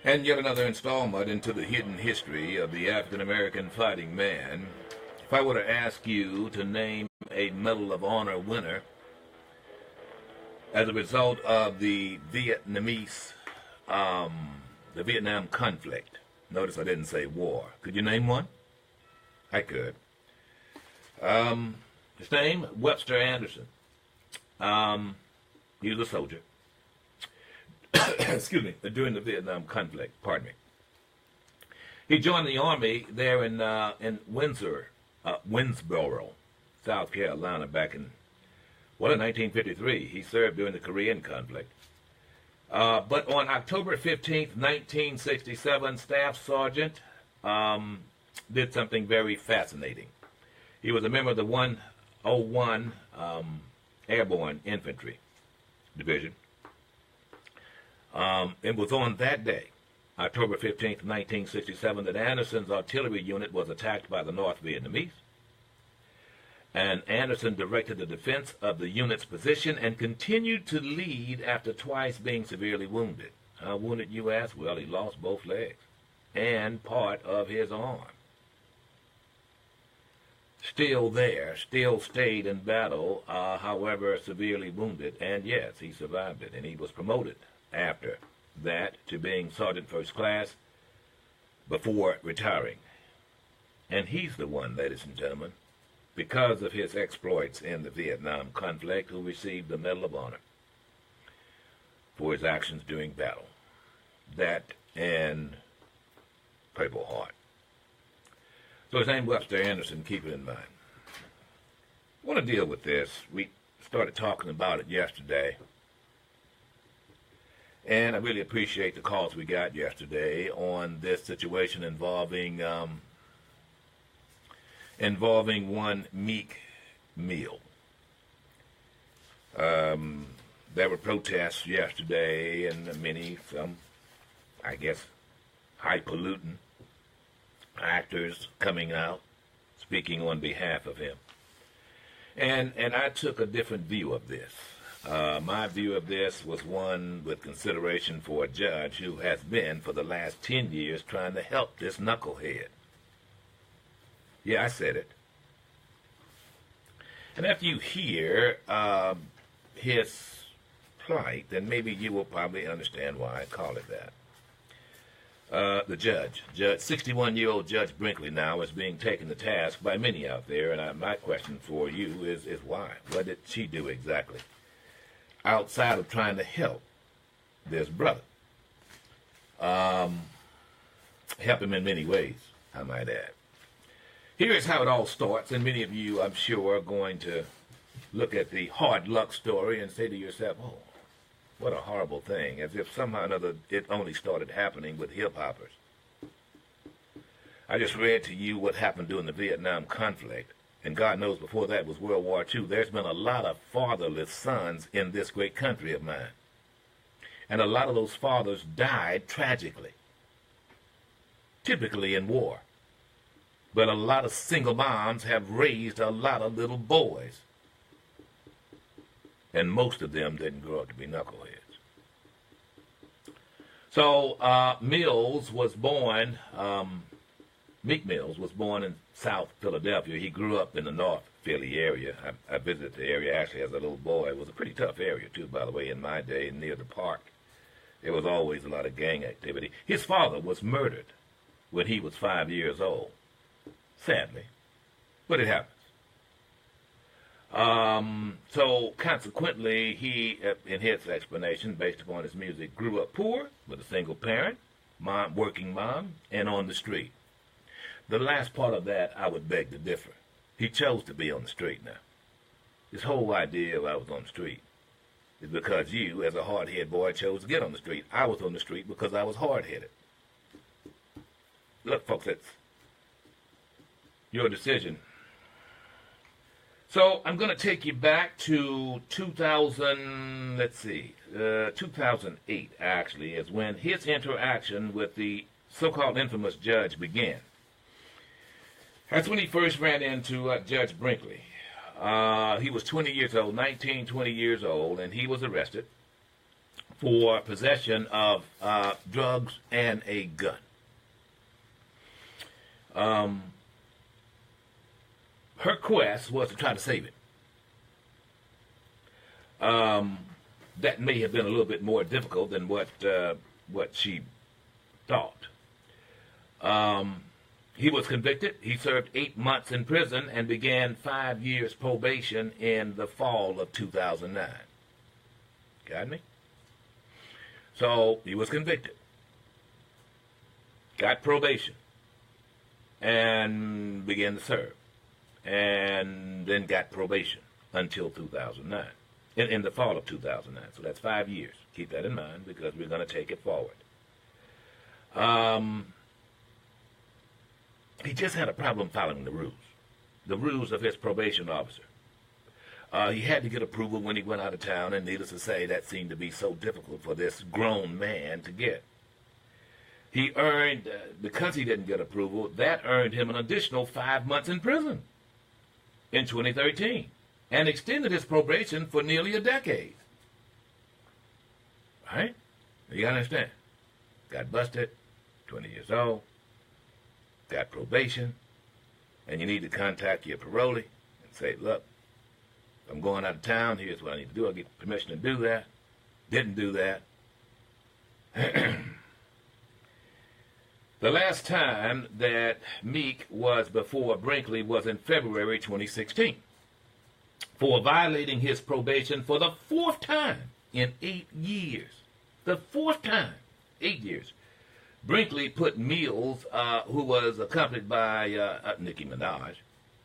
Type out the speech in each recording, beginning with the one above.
And yet another installment into the hidden history of the African American fighting man. If I were to ask you to name a Medal of Honor winner as a result of the Vietnam conflict, notice I didn't say war. Could you name one? I could. His name, Webster Anderson. He was a soldier. Excuse me, during the Vietnam conflict, pardon me. He joined the Army there in Winnsboro, South Carolina, back in 1953. He served during the Korean conflict. But on October 15th, 1967, Staff Sergeant did something very fascinating. He was a member of the 101 Airborne Infantry Division. It was on that day, October 15th, 1967, that Anderson's artillery unit was attacked by the North Vietnamese. And Anderson directed the defense of the unit's position and continued to lead after twice being severely wounded. How wounded, you ask? Well, he lost both legs and part of his arm. Still there, still stayed in battle, however severely wounded, and yes, he survived it, and he was promoted after that to being Sergeant First Class before retiring. And he's the one, ladies and gentlemen, because of his exploits in the Vietnam conflict, who received the Medal of Honor for his actions during battle. That and Purple Heart. So his name, Webster Anderson, keep it in mind. I want to deal with this. We started talking about it yesterday. And I really appreciate the calls we got yesterday on this situation involving one Meek Mill. There were protests yesterday, and some, I guess, highfalutin actors coming out, speaking on behalf of him. And I took a different view of this. My view of this was one with consideration for a judge who has been, for the last 10 years, trying to help this knucklehead. Yeah, I said it. And after you hear his plight, then maybe you will probably understand why I call it that. The judge, 61-year-old Judge Brinkley now is being taken to task by many out there, and my question for you is why? What did she do exactly? Outside of trying to help this brother. Help him in many ways, I might add. Here is how it all starts, and many of you, I'm sure, are going to look at the hard luck story and say to yourself, oh, what a horrible thing, as if somehow or another it only started happening with hip-hoppers. I just read to you what happened during the Vietnam conflict, and God knows before that was World War II. There's been a lot of fatherless sons in this great country of mine. And a lot of those fathers died tragically, typically in war. But a lot of single moms have raised a lot of little boys. And most of them didn't grow up to be knuckleheads. So Mills was born, Meek Mills was born in South Philadelphia. He grew up in the North Philly area. I visited the area actually as a little boy. It was a pretty tough area too, by the way, in my day, near the park. There was always a lot of gang activity. His father was murdered when he was 5 years old. Sadly, but it happens. So consequently, he, in his explanation, based upon his music, grew up poor with a single parent, working mom, and on the street. The last part of that, I would beg to differ. He chose to be on the street now. This whole idea of I was on the street is because you, as a hard-headed boy, chose to get on the street. I was on the street because I was hard-headed. Look, folks, it's your decision. So I'm going to take you back to 2008, actually, is when his interaction with the so-called infamous judge began. That's when he first ran into Judge Brinkley. He was 20 years old, 19, 20 years old, and he was arrested for possession of drugs and a gun. Her quest was to try to save it. That may have been a little bit more difficult than what she thought. He was convicted. He served 8 months in prison and began 5 years probation in the fall of 2009. Got me? So he was convicted, got probation, and began to serve, and then got probation until 2009, in the fall of 2009. So that's 5 years. Keep that in mind because we're going to take it forward. He just had a problem following the rules of his probation officer. He had to get approval when he went out of town, and needless to say, that seemed to be so difficult for this grown man to get. He earned, because he didn't get approval, that earned him an additional 5 months in prison in 2013, and extended his probation for nearly a decade. Right? You gotta understand. Got busted, 20 years old, got probation, and you need to contact your parolee and say, look, I'm going out of town, here's what I need to do. I'll get permission to do that. Didn't do that. The last time that Meek was before Brinkley was in February 2016 for violating his probation for the 4th time in 8 years. The 4th time, 8 years. Brinkley put Mills, who was accompanied by Nicki Minaj,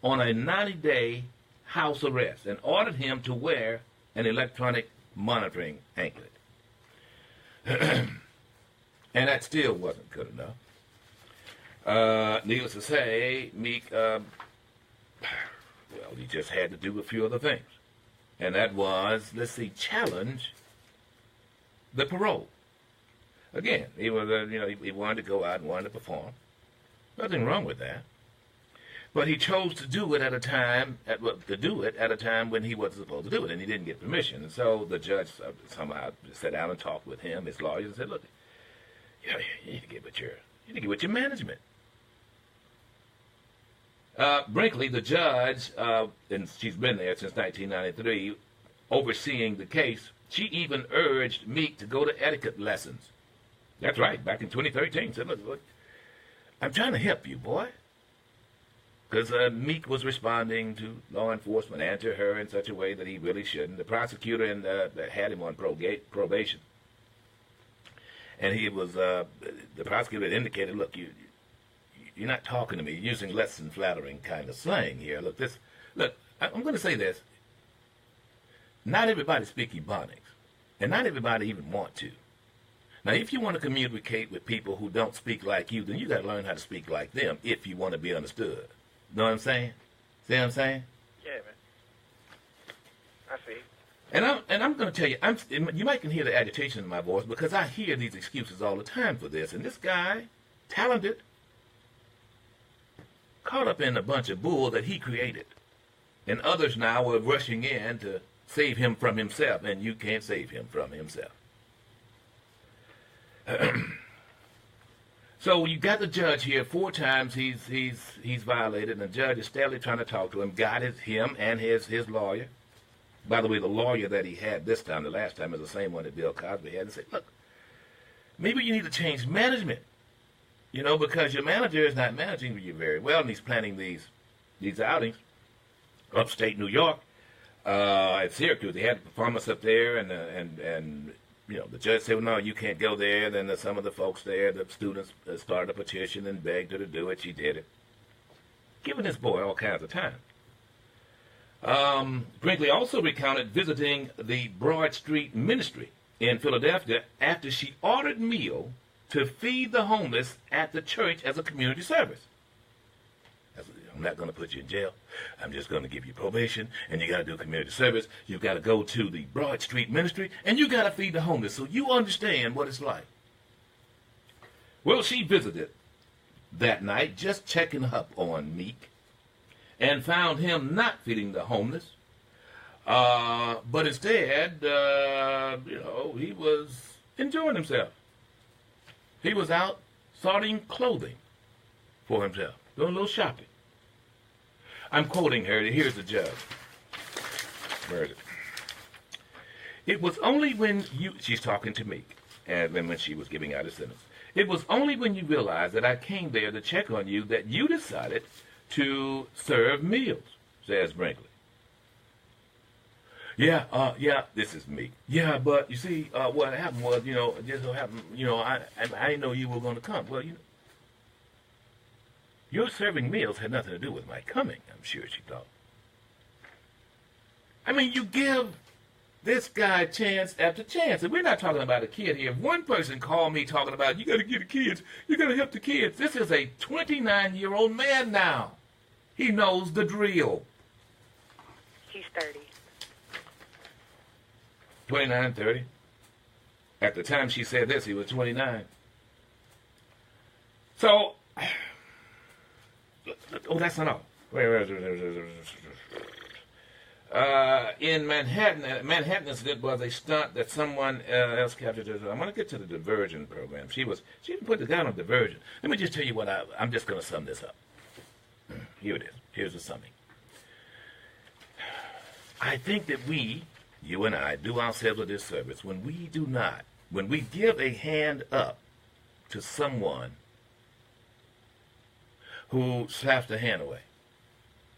on a 90-day house arrest and ordered him to wear an electronic monitoring anklet. And that still wasn't good enough. Needless to say, Meek, well, he just had to do a few other things. And that was, let's see, challenge the parole. Again, he was, he wanted to go out and wanted to perform. Nothing wrong with that. But he chose to do it at a time, when he wasn't supposed to do it, and he didn't get permission. And so the judge somehow sat down and talked with him, his lawyers, and said, "Look, you need to get with your management." Brinkley, the judge, and she's been there since 1993, overseeing the case. She even urged Meek to go to etiquette lessons. That's right, back in 2013. Said, "Look, I'm trying to help you, boy." Because Meek was responding to law enforcement and to her in such a way that he really shouldn't. The prosecutor had him on probation. And he was, the prosecutor indicated, "Look, you're not talking to me. You're using less than flattering kind of slang here. Look, I'm going to say this. Not everybody speaks Ebonics. And not everybody even want to. Now, if you want to communicate with people who don't speak like you, then you got to learn how to speak like them if you want to be understood. Know what I'm saying? See what I'm saying? Yeah, man. I see. And I'm going to tell you, you might can hear the agitation in my voice because I hear these excuses all the time for this. And this guy, talented, caught up in a bunch of bull that he created. And others now are rushing in to save him from himself, and you can't save him from himself. So you got the judge here 4 times he's violated, and the judge is steadily trying to talk to him, guided him and his lawyer. By the way, the lawyer that he had this time, the last time, is the same one that Bill Cosby had, and said, "Look, maybe you need to change management, because your manager is not managing you very well, and he's planning these outings upstate New York, at Syracuse. They had a performance up there, and the judge said, "Well, no, you can't go there." Then some of the folks there, the students, started a petition and begged her to do it. She did it, giving this boy all kinds of time. Brinkley also recounted visiting the Broad Street Ministry in Philadelphia after she ordered meal to feed the homeless at the church as a community service. "I'm not going to put you in jail. I'm just going to give you probation, and you got to do community service. You've got to go to the Broad Street Ministry, and you got to feed the homeless so you understand what it's like." Well, she visited that night, just checking up on Meek, and found him not feeding the homeless. But instead, he was enjoying himself. He was out sorting clothing for himself, doing a little shopping. I'm quoting her. Here's the judge. Where is it? It was only when she's talking to Meek, and when she was giving out a sentence. It was only when you realized that I came there to check on you that you decided to serve meals, says Brinkley. Yeah, this is Meek. Yeah, but you see, what happened was, just so happened, I didn't know you were going to come. Well, your serving meals had nothing to do with my coming, I'm sure she thought. I mean, you give this guy chance after chance. And we're not talking about a kid here. If one person called me talking about, you got to get the kids, you got to help the kids. This is a 29-year-old man now. He knows the drill. He's 30. 29, 30. At the time she said this, he was 29. So, that's not all. In Manhattan incident was a stunt that someone else captured. I'm going to get to the diversion program. She even put it down on diversion. Let me just tell you what I'm just going to sum this up. Here it is. Here's the summing. I think that you and I, do ourselves a disservice when we give a hand up to someone who slaps the hand away.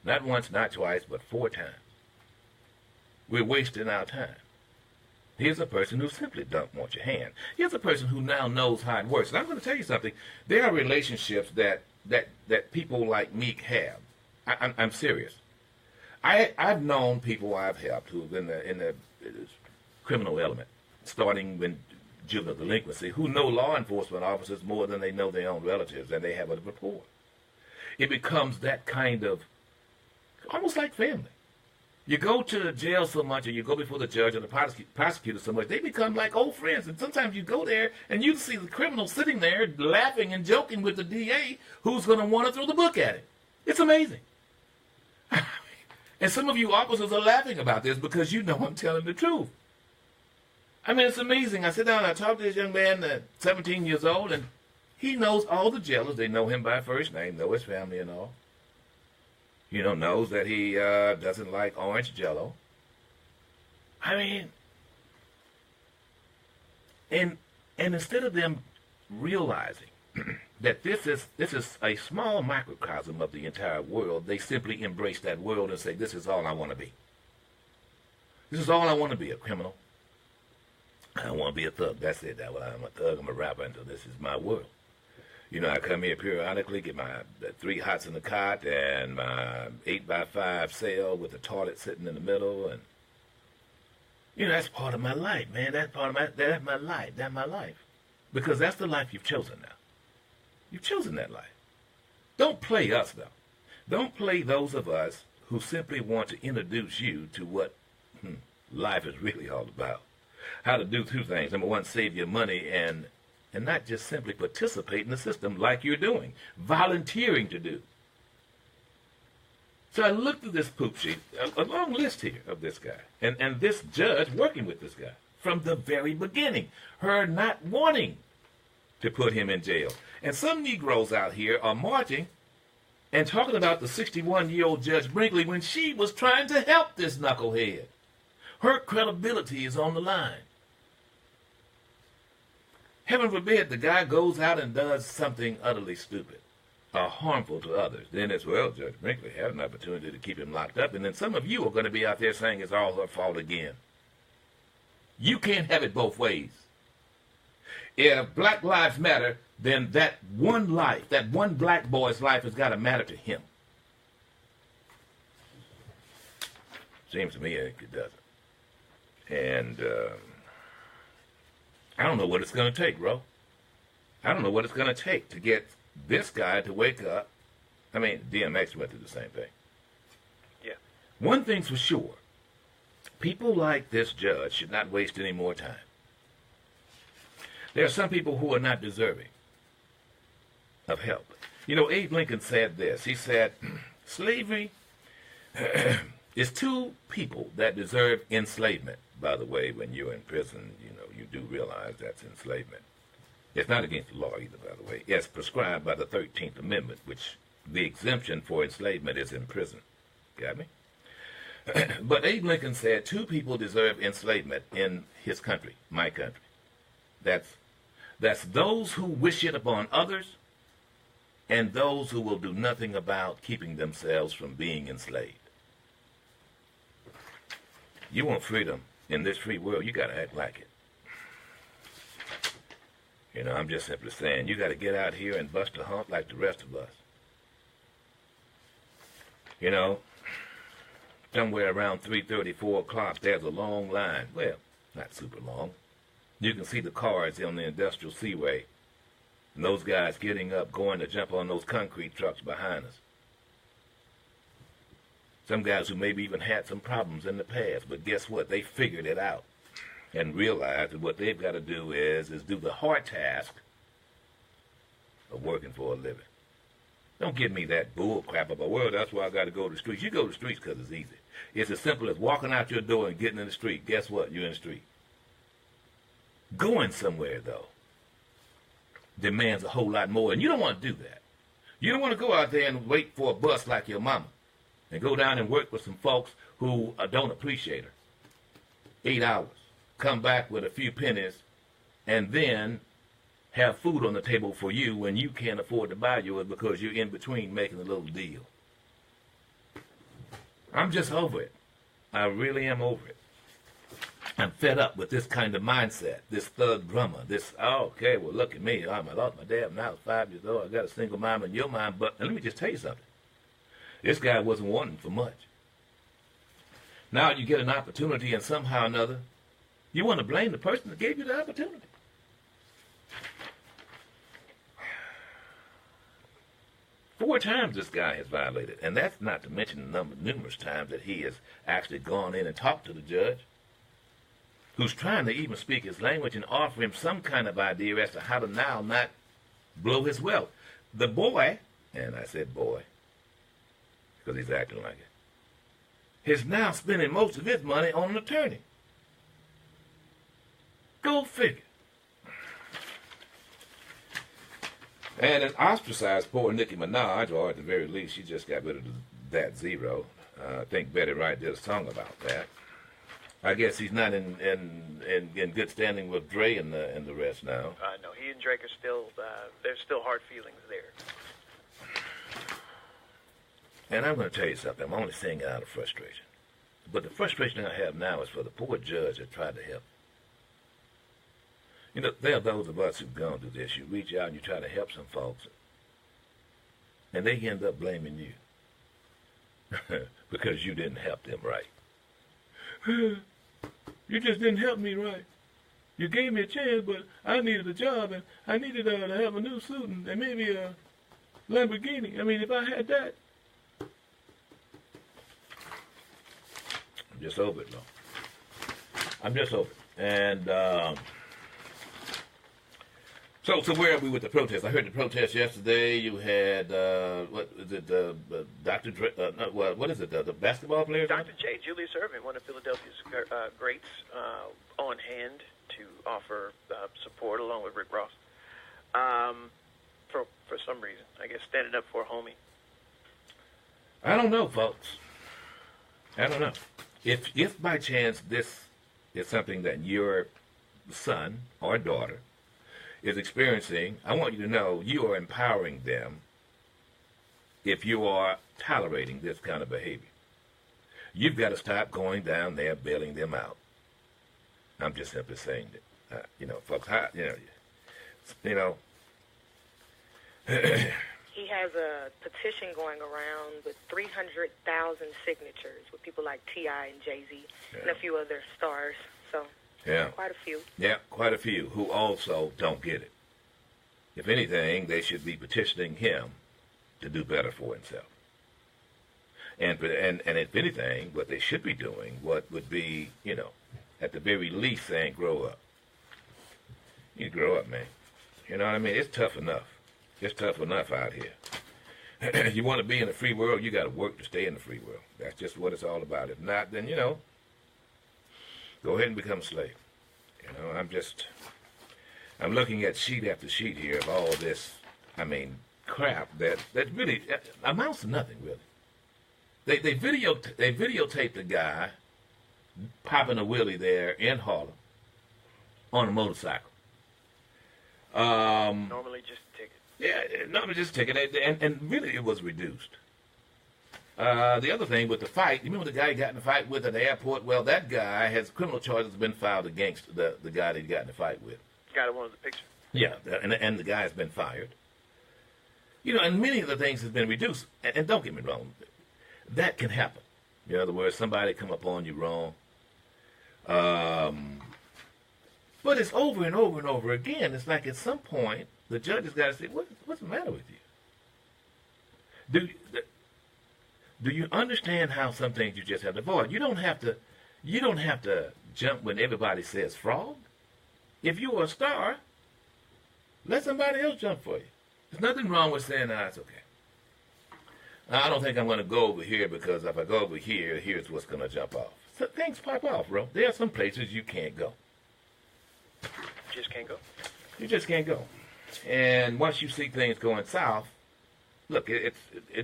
Not once, not twice, but 4 times. We're wasting our time. Here's a person who simply don't want your hand. Here's a person who now knows how it works. And I'm going to tell you something. There are relationships that people like Meek have. I'm serious. I've known people I've helped who've in the criminal element, starting when juvenile delinquency, who know law enforcement officers more than they know their own relatives, and they have a rapport. It becomes that kind of, almost like family. You go to the jail so much, or you go before the judge or the prosecutor so much, they become like old friends. And sometimes you go there and you see the criminal sitting there laughing and joking with the DA who's going to want to throw the book at him. It's amazing. And some of you officers are laughing about this because you know I'm telling the truth. I mean, it's amazing. I sit down and I talk to this young man that's 17 years old, and he knows all the jailers. They know him by first name, know his family and all. Knows that he doesn't like orange Jell-O. I mean, and instead of them realizing that this is a small microcosm of the entire world, they simply embrace that world and say, this is all I want to be. This is all I want to be, a criminal. I don't want to be a thug. That's it. I'm a thug. I'm a rapper until this is my world. I come here periodically, get my 3 hots in the cot and my 8x5 cell with the toilet sitting in the middle, and that's part of my life, man. That's my life. That's my life, because that's the life you've chosen now. You've chosen that life. Don't play us though. Don't play those of us who simply want to introduce you to what life is really all about. How to do 2 things. Number 1, save your money and not just simply participate in the system like you're doing, volunteering to do. So I looked at this poop sheet, a long list here of this guy, and this judge working with this guy from the very beginning, her not wanting to put him in jail. And some Negroes out here are marching and talking about the 61-year-old Judge Brinkley when she was trying to help this knucklehead. Her credibility is on the line. Heaven forbid the guy goes out and does something utterly stupid or harmful to others. Then it's, well, Judge Brinkley had an opportunity to keep him locked up. And then some of you are going to be out there saying it's all her fault again. You can't have it both ways. If Black Lives Matter, then that one life, that one black boy's life has got to matter to him. Seems to me it doesn't. And I don't know what it's going to take, bro. I don't know what it's going to take to get this guy to wake up. I mean, DMX went through the same thing. Yeah. One thing's for sure. People like this judge should not waste any more time. There are some people who are not deserving of help. Abe Lincoln said this. He said, slavery It's two people that deserve enslavement. By the way, when you're in prison, you do realize that's enslavement. It's not against the law either, by the way. It's prescribed by the 13th Amendment, which the exemption for enslavement is in prison. Got me? But Abe Lincoln said two people deserve enslavement in his country, my country. That's those who wish it upon others and those who will do nothing about keeping themselves from being enslaved. You want freedom in this free world, you got to act like it. I'm just simply saying, you got to get out here and bust a hump like the rest of us. Somewhere around 3:30, 4 o'clock, there's a long line. Well, not super long. You can see the cars on the industrial seaway. And those guys getting up, going to jump on those concrete trucks behind us. Some guys who maybe even had some problems in the past, but guess what? They figured it out and realized that what they've got to do is do the hard task of working for a living. Don't give me that bull crap about, well, that's why I got to go to the streets. You go to the streets because it's easy. It's as simple as walking out your door and getting in the street. Guess what? You're in the street. Going somewhere, though, demands a whole lot more, and you don't want to do that. You don't want to go out there and wait for a bus like your mama and go down and work with some folks who don't appreciate her. 8 hours. Come back with a few pennies, and then have food on the table for you when you can't afford to buy yours because you're in between making a little deal. I'm just over it. I really am over it. I'm fed up with this kind of mindset, this thug drummer, okay, well, look at me. I lost my dad when I was 5 years old. I got a single mom in your mind, but let me just tell you something. This guy wasn't wanting for much. Now you get an opportunity and somehow or another, you want to blame the person that gave you the opportunity. 4 times this guy has violated, and that's not to mention the numerous times that he has actually gone in and talked to the judge, who's trying to even speak his language and offer him some kind of idea as to how to now not blow his wealth. The boy, and I said boy, because he's acting like it, is now spending most of his money on an attorney. Go figure. And it ostracized poor Nicki Minaj, or at the very least, she just got rid of that zero. I think Betty Wright did a song about that. I guess he's not in good standing with Dre and the rest now. No, he and Drake are still, there's still hard feelings there. And I'm going to tell you something. I'm only saying it out of frustration. But the frustration I have now is for the poor judge that tried to help. There are those of us who've gone through this. You reach out and you try to help some folks, and they end up blaming you because you didn't help them right. You just didn't help me right. You gave me a chance, but I needed a job, and I needed to have a new suit and maybe a Lamborghini. I mean, if I had that. I'm just over it, though. I'm just over it. And so where are we with the protest? I heard the protest yesterday. You had, what is it, Dr. Dre, what is it, the basketball player? Dr. J. Julius Erving, one of Philadelphia's greats, on hand to offer support along with Rick Ross. For some reason, I guess standing up for a homie. I don't know, folks. I don't know. If by chance this is something that your son or daughter is experiencing, I want you to know you are empowering them if you are tolerating this kind of behavior. You've got to stop going down there bailing them out. I'm just simply saying that, folks, He has a petition going around with 300,000 signatures with people like T.I. and Jay-Z and a few other stars. So, quite a few. Yeah, quite a few who also don't get it. If anything, they should be petitioning him to do better for himself. And if anything, what they should be doing, what would be, at the very least saying, grow up. You grow up, man. You know what I mean? It's tough enough. It's tough enough out here. You want to be in a free world, you got to work to stay in the free world. That's just what it's all about. If not, then, go ahead and become a slave. I'm looking at sheet after sheet here of all this, crap that really amounts to nothing, really. They videotaped the guy popping a wheelie there in Harlem on a motorcycle. Normally just a ticket. Yeah, normally just a ticket, and really it was reduced. The other thing with the fight, you remember the guy he got in a fight with at the airport? Well, that guy has criminal charges been filed against the guy that he got in a fight with. The guy that wanted the picture. Yeah, and the guy has been fired. And many of the things has been reduced. And don't get me wrong, that can happen. In other words, somebody come up on you wrong. But it's over and over and over again. It's like at some point, the judge has got to say, what's the matter with you? Do you understand how some things you just have to avoid? You don't have to jump when everybody says frog. If you are a star, let somebody else jump for you. There's nothing wrong with saying, it's okay. Now, I don't think I'm going to go over here because if I go over here, here's what's going to jump off. So things pop off, bro. There are some places you can't go. Just can't go? You just can't go. And once you see things going south, look, it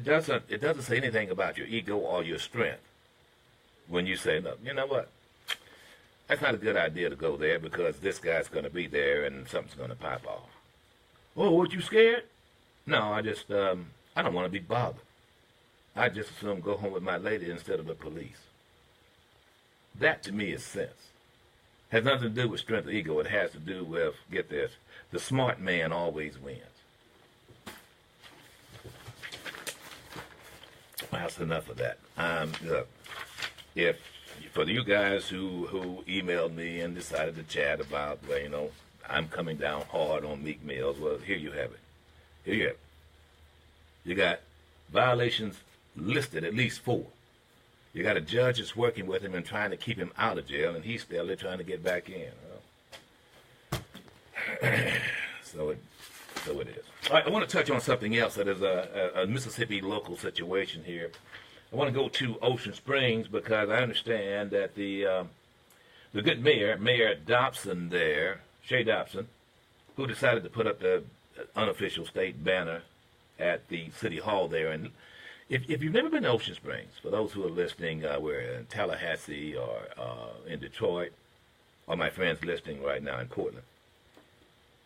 doesn't say anything about your ego or your strength when you say, no, you know what? That's not a good idea to go there because this guy's going to be there and something's going to pop off. Oh, weren't you scared? No, I don't want to be bothered. I just assume go home with my lady instead of the police. That to me is sense. Has nothing to do with strength or ego. It has to do with, get this, the smart man always wins. Well, that's enough of that. Look, if for you guys who emailed me and decided to chat about, well, I'm coming down hard on Meek Mills, well, here you have it. Here you have it. You got violations listed, at least 4. You got a judge that's working with him and trying to keep him out of jail, and he's still there trying to get back in. So it is. All right, I want to touch on something else that is a Mississippi local situation here. I want to go to Ocean Springs because I understand that the good Mayor Dobson there, Shay Dobson, who decided to put up the unofficial state banner at the city hall there. And if you've never been to Ocean Springs, for those who are listening, we're in Tallahassee or in Detroit, or my friends listening right now in Portland,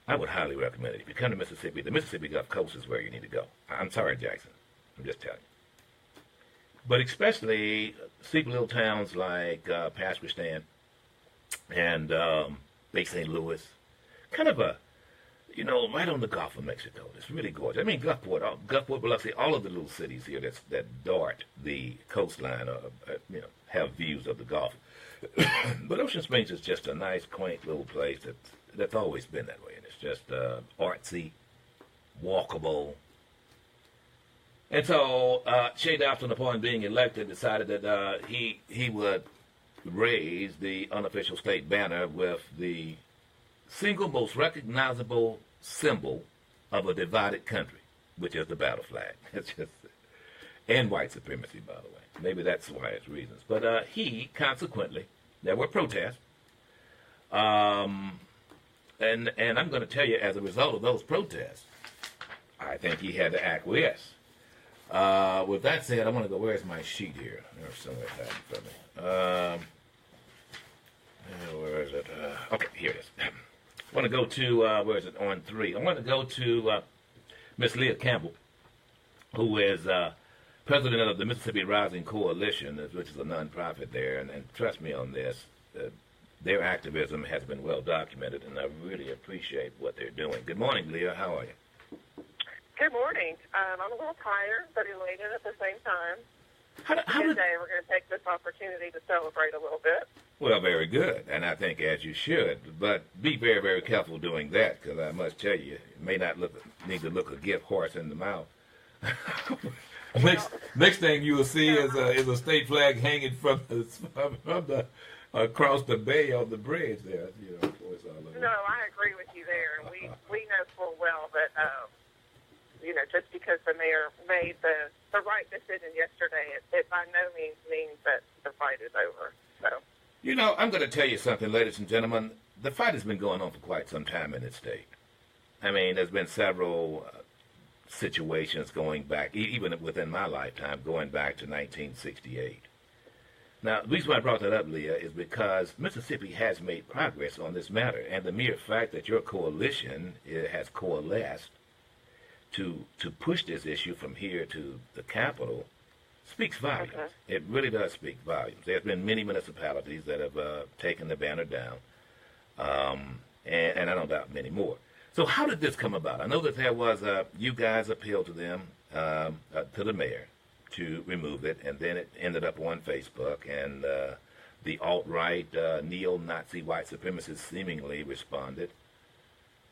I would highly recommend it. If you come to Mississippi, the Mississippi Gulf Coast is where you need to go. I'm sorry, Jackson. I'm just telling you. But especially sleepy little towns like Pasquistan and Bay St. Louis, kind of right on the Gulf of Mexico. It's really gorgeous. I mean, Gulfport, Biloxi, all of the little cities here that dart the coastline or have views of the Gulf. But Ocean Springs is just a nice, quaint little place that's always been that way. And it's just artsy, walkable. And so Shay Dobson, upon being elected, decided that he would raise the unofficial state banner with the single most recognizable symbol of a divided country, which is the battle flag. It's just, and white supremacy, by the way. Maybe that's why it's reasons. But he, consequently, there were protests. And I'm going to tell you, as a result of those protests, I think he had to acquiesce. With that said, I want to go, where's my sheet here? There's somewhere hiding from me. Where is it? Okay, here it is. I want to go to, where is it, on 3. I want to go to Miss Leah Campbell, who is president of the Mississippi Rising Coalition, which is a nonprofit there. And trust me on this, their activism has been well documented, and I really appreciate what they're doing. Good morning, Leah. How are you? Good morning. I'm a little tired, but elated at the same time. Today we're going to take this opportunity to celebrate a little bit. Well, very good, and I think as you should. But be very, very careful doing that, because I must tell you, you may not need to look a gift horse in the mouth. Next thing you will see is a state flag hanging from the across the bay on the bridge there. Of course, no, I agree with you there. We know full well that just because the mayor made the right decision yesterday, it by no means that the fight is over. So, You know, I'm going to tell you something, ladies and gentlemen. The fight has been going on for quite some time in this state. I mean, there's been several situations going back, even within my lifetime, going back to 1968. Now, the reason why I brought that up, Leah, is because Mississippi has made progress on this matter, and the mere fact that your coalition has coalesced to push this issue from here to the Capitol speaks volumes. Okay. It really does speak volumes. There's been many municipalities that have taken the banner down, and I don't doubt many more. So how did this come about? I know that there was you guys appealed to them, to the mayor, to remove it, and then it ended up on Facebook, and the alt-right, neo-Nazi white supremacists seemingly responded.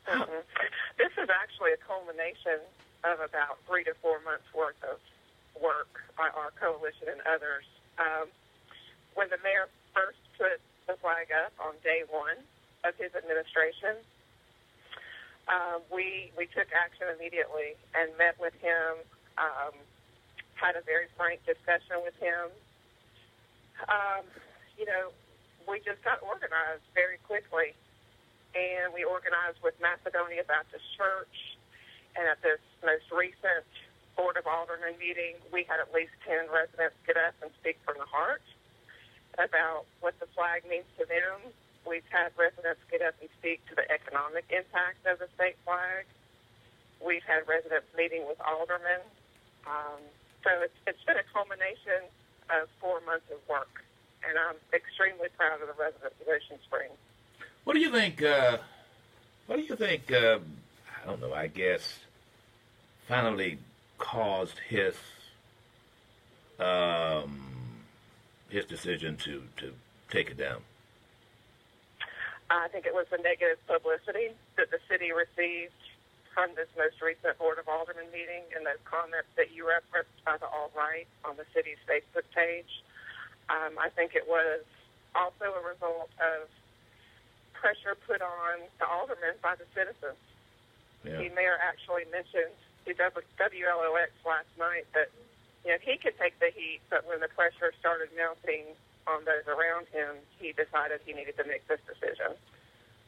mhm. This is actually a culmination of about 3 to 4 months worth of work by our coalition and others. When the mayor first put the flag up on day one of his administration, we took action immediately and met with him, had a very frank discussion with him. We just got organized very quickly, and we organized with Macedonia Baptist Church, and at this most recent Board of Aldermen meeting, we had at least 10 residents get up and speak from the heart about what the flag means to them. We've had residents get up and speak to the economic impact of the state flag. We've had residents meeting with aldermen. So it's been a culmination of 4 months of work, and I'm extremely proud of the residents of Ocean Springs. What do you think, I don't know, I guess, finally caused his decision to take it down? I think it was the negative publicity that the city received from this most recent Board of Aldermen meeting and those comments that you referenced by the alt-right on the city's Facebook page. I think it was also a result of pressure put on the aldermen by the citizens. Yeah. The mayor actually mentioned to WLOX last night that he could take the heat, but when the pressure started mounting on those around him, he decided he needed to make this decision.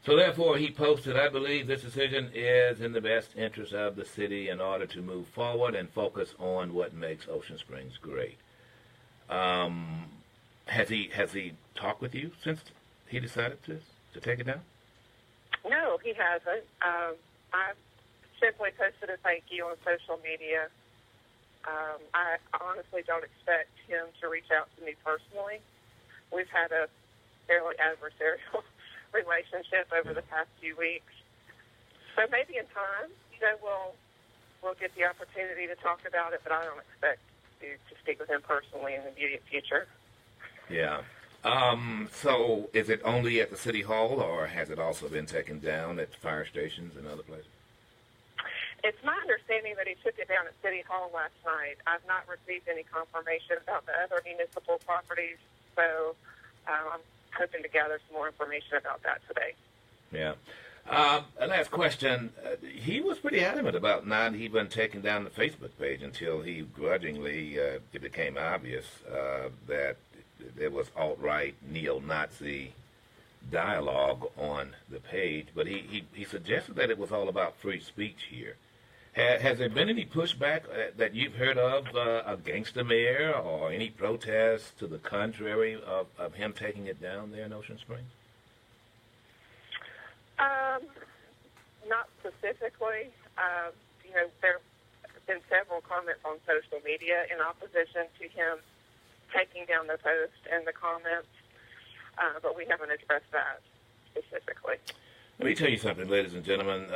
So therefore, he posted, I believe this decision is in the best interest of the city in order to move forward and focus on what makes Ocean Springs great. Has he talked with you since he decided to take it down? No, he hasn't. I simply posted a thank you on social media. I honestly don't expect him to reach out to me personally. We've had a fairly adversarial relationship over the past few weeks. So maybe in time, we'll get the opportunity to talk about it, but I don't expect to speak with him personally in the immediate future. Yeah. So is it only at the city hall, or has it also been taken down at fire stations and other places? It's my understanding that he took it down at City Hall last night. I've not received any confirmation about the other municipal properties, so I'm hoping to gather some more information about that today. Yeah. Last question. He was pretty adamant about not even taking down the Facebook page until he grudgingly, it became obvious that there was alt-right, neo-Nazi dialogue on the page. But he suggested that it was all about free speech here. Has there been any pushback that you've heard of against the mayor, or any protests to the contrary of him taking it down there in Ocean Springs? Not specifically. There have been several comments on social media in opposition to him taking down the post and the comments, but we haven't addressed that specifically. Let me tell you something, ladies and gentlemen.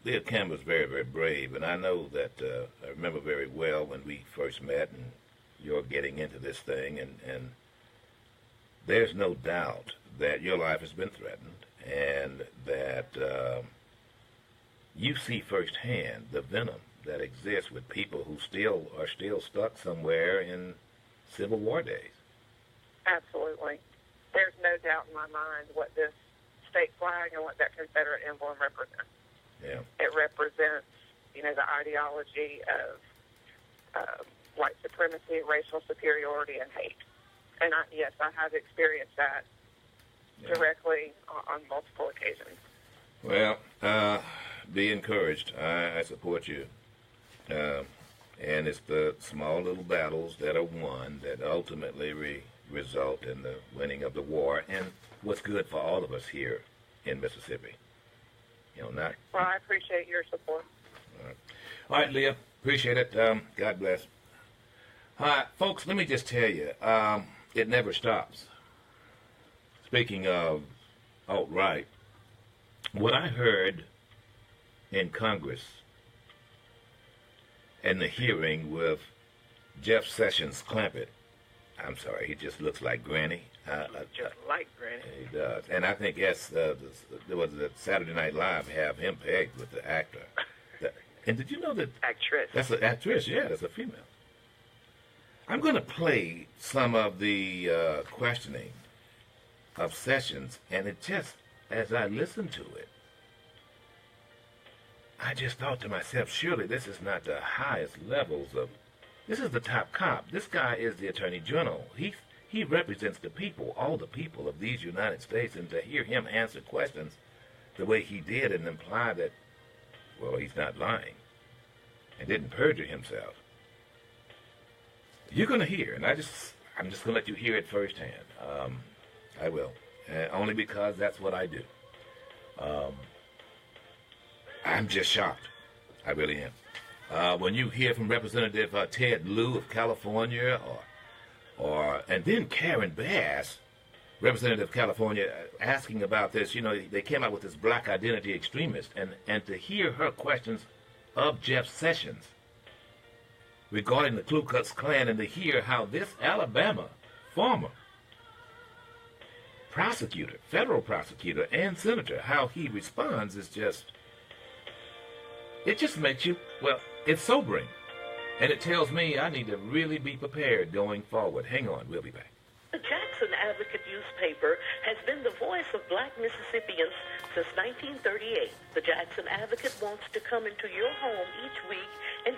Leah Campbell is very, very brave, and I know that I remember very well when we first met and you're getting into this thing, and there's no doubt that your life has been threatened, and that you see firsthand the venom that exists with people who are still stuck somewhere in Civil War days. Absolutely. There's no doubt in my mind what this state flag and what that Confederate emblem represents. Yeah. It represents the ideology of white supremacy, racial superiority, and hate. And yes, I have experienced that directly on multiple occasions. Well, be encouraged. I support you. And it's the small little battles that are won that ultimately result in the winning of the war and what's good for all of us here in Mississippi. Well, I appreciate your support. All right, Leah. Appreciate it. God bless. All right, folks, let me just tell you, it never stops. Speaking of alt-right, what I heard in Congress in the hearing with Jeff Sessions Clampett, I'm sorry, he just looks like Granny. Just like Granny. He does. And I think, yes, there was a Saturday Night Live have him pegged with the actor. And did you know that? Actress. That's an actress, yeah, that's a female. I'm going to play some of the questioning of Sessions, and it just, as I listened to it, I just thought to myself, surely this is not the highest levels of, this is the top cop. This guy is the Attorney General. He represents the people, all the people of these United States, and to hear him answer questions the way he did and imply that, well, he's not lying and didn't perjure himself. You're going to hear, and I'm just going to let you hear it firsthand. I will, only because that's what I do. I'm just shocked. I really am. When you hear from Representative Ted Lieu of California, and then Karen Bass, Representative of California, asking about this, they came out with this black identity extremist, and to hear her questions of Jeff Sessions regarding the Ku Klux Klan, and to hear how this Alabama former prosecutor, federal prosecutor, and senator, how he responds is just, it just makes you, well, it's sobering. And it tells me I need to really be prepared going forward. Hang on, we'll be back. The Jackson Advocate newspaper has been the voice of black Mississippians since 1938. The Jackson Advocate wants to come into your home each week and